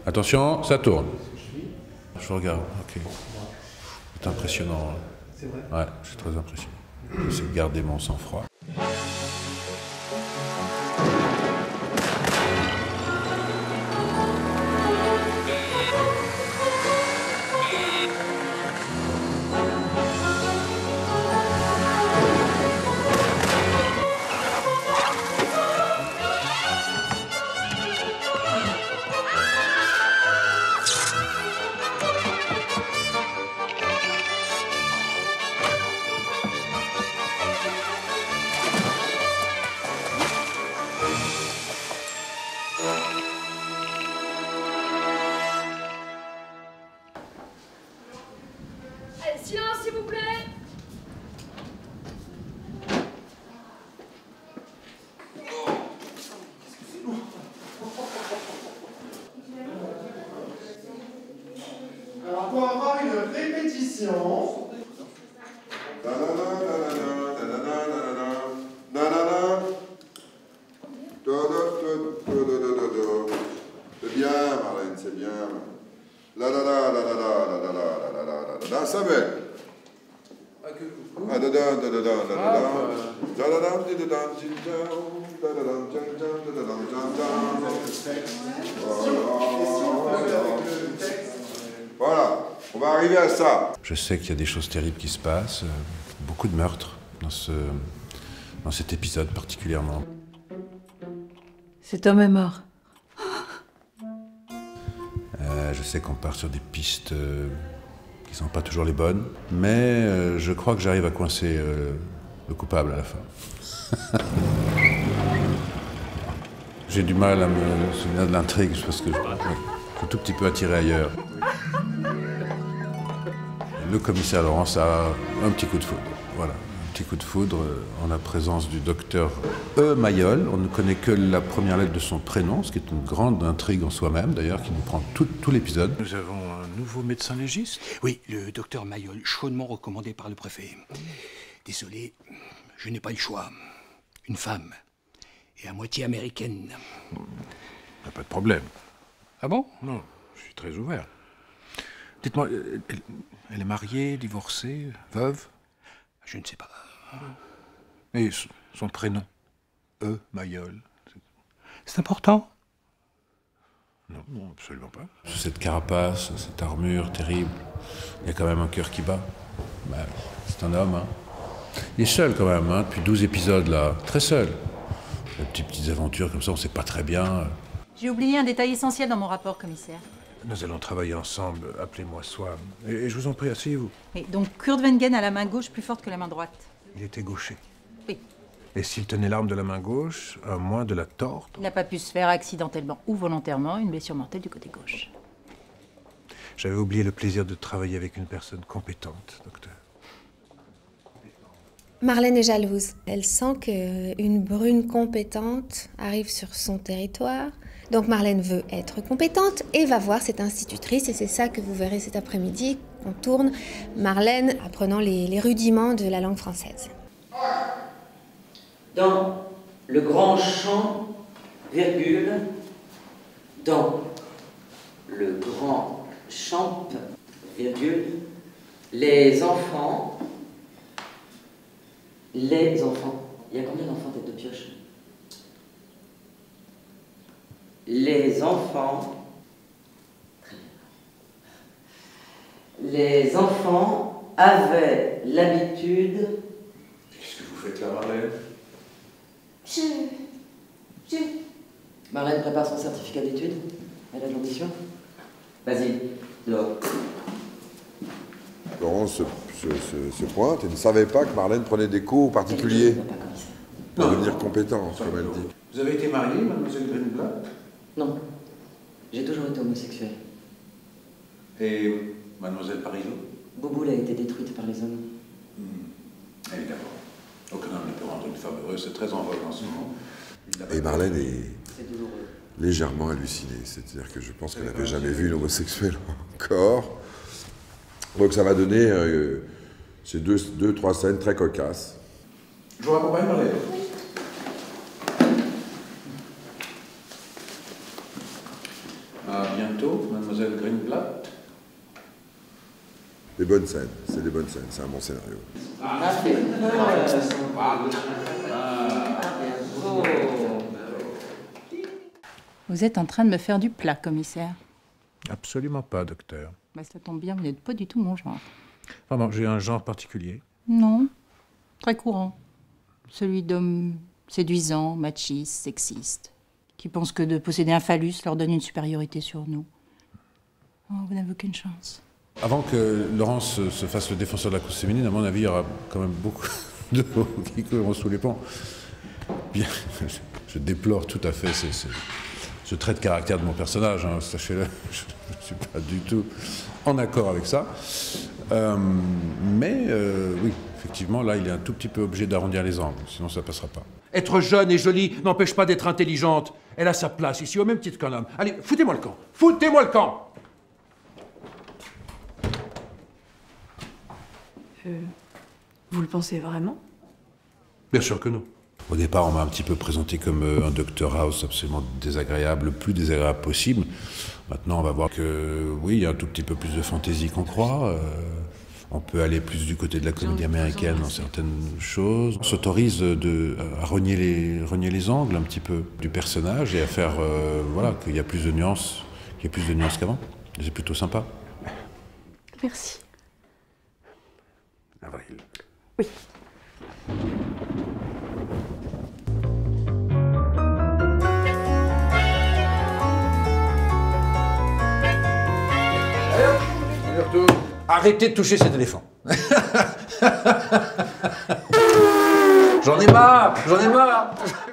Attention, ça tourne. Je regarde, ok. C'est impressionnant. C'est vrai? Ouais, je suis très impressionné. J'essaie de garder mon sang-froid. Allez, silence, s'il vous plaît. Alors, on va avoir une répétition. C'est bien, Marlène, c'est bien. La la la la la la la la la la la la Samuel. Voilà, on va arriver à ça. Je sais qu'il y a des choses terribles qui se passent, beaucoup de meurtres dans cet épisode particulièrement. Cet homme est mort. Je sais qu'on part sur des pistes qui sont pas toujours les bonnes, mais je crois que j'arrive à coincer le coupable à la fin. J'ai du mal à me souvenir de l'intrigue parce que je suis un tout petit peu attiré ailleurs. Le commissaire Laurence a un petit coup de foudre. Voilà, un petit coup de foudre en la présence du docteur Mayol. On ne connaît que la première lettre de son prénom, ce qui est une grande intrigue en soi-même, d'ailleurs, qui nous prend tout l'épisode. Nous avons un nouveau médecin légiste. Oui, le docteur Mayol, chaudement recommandé par le préfet. Désolé, je n'ai pas le choix. Une femme, et à moitié américaine. Pas de problème. Ah bon? Non, je suis très ouvert. Dites-moi, elle est mariée, divorcée, veuve? Je ne sais pas. Et son prénom? Mayol. C'est important? Non, non, absolument pas. Sous cette carapace, cette armure terrible, il y a quand même un cœur qui bat. Ben, c'est un homme, hein. Il est seul quand même, hein, depuis 12 épisodes là, très seul. Des petites aventures comme ça, on ne sait pas très bien. J'ai oublié un détail essentiel dans mon rapport, commissaire. Nous allons travailler ensemble, appelez-moi Swam. Et je vous en prie, asseyez-vous. Oui, donc Kurt Wengen a la main gauche plus forte que la main droite. Il était gaucher. Oui. Et s'il tenait l'arme de la main gauche, à moins de la tordre? Il n'a pas pu se faire accidentellement ou volontairement une blessure mortelle du côté gauche. J'avais oublié le plaisir de travailler avec une personne compétente, docteur. Marlène est jalouse. Elle sent qu'une brune compétente arrive sur son territoire. Donc Marlène veut être compétente et va voir cette institutrice. Et c'est ça que vous verrez cet après-midi, qu'on tourne. Marlène apprenant les rudiments de la langue française. Dans le grand champ, virgule, dans le grand champ, virgule, les enfants, il y a combien d'enfants tête de pioche? Les enfants, très bien. Les enfants avaient l'habitude. Qu'est-ce que vous faites là, Marlène? Marlène prépare son certificat d'études. Elle a de l'ambition. Vas-y, dehors. Laurence se pointe et ne savait pas que Marlène prenait des cours particuliers pour devenir compétente, comme elle dit. Vous avez été mariée, mademoiselle Greenblatt? Non, j'ai toujours été homosexuel. Et mademoiselle Parisot? Bouboule a été détruite par les hommes. Évidemment. Aucun homme ne peut rendre une femme heureuse, c'est très en vogue en ce moment. Et Marlène est légèrement hallucinée, c'est-à-dire que je pense qu'elle n'avait jamais vu une homosexuelle encore. Donc ça va donner ces deux, trois scènes très cocasses. Je vous raccompagne, Marlène? À bientôt, mademoiselle Greenblatt. Des bonnes scènes, c'est des bonnes scènes, c'est un bon scénario. Vous êtes en train de me faire du plat, commissaire. Absolument pas, docteur. Bah, ça tombe bien, vous n'êtes pas du tout mon genre. Vraiment, j'ai un genre particulier. Non, très courant. Celui d'hommes séduisants, machistes, sexistes, qui pensent que de posséder un phallus leur donne une supériorité sur nous. Oh, vous n'avez aucune chance. Avant que Laurence se fasse le défenseur de la cause féminine, à mon avis, il y aura quand même beaucoup de qui courront sous les ponts. Bien, je déplore tout à fait ce trait de caractère de mon personnage, hein, sachez-le, je ne suis pas du tout en accord avec ça. Mais oui, effectivement, là, il est un tout petit peu obligé d'arrondir les angles, sinon ça ne passera pas. Être jeune et jolie n'empêche pas d'être intelligente. Elle a sa place ici, au même titre qu'un homme. Allez, foutez-moi le camp. Foutez-moi le camp. Vous le pensez vraiment? Bien sûr que non. Au départ, on m'a un petit peu présenté comme un Dr House absolument désagréable, le plus désagréable possible. Maintenant, on va voir que, oui, il y a un tout petit peu plus de fantaisie qu'on croit. On peut aller plus du côté de la comédie américaine dans certaines choses. On s'autorise à renier les angles un petit peu du personnage et à faire, voilà, qu'il y a plus de nuances, qu'avant. Et c'est plutôt sympa. Merci. Avril. Oui. Arrêtez de toucher cet éléphant. J'en ai marre.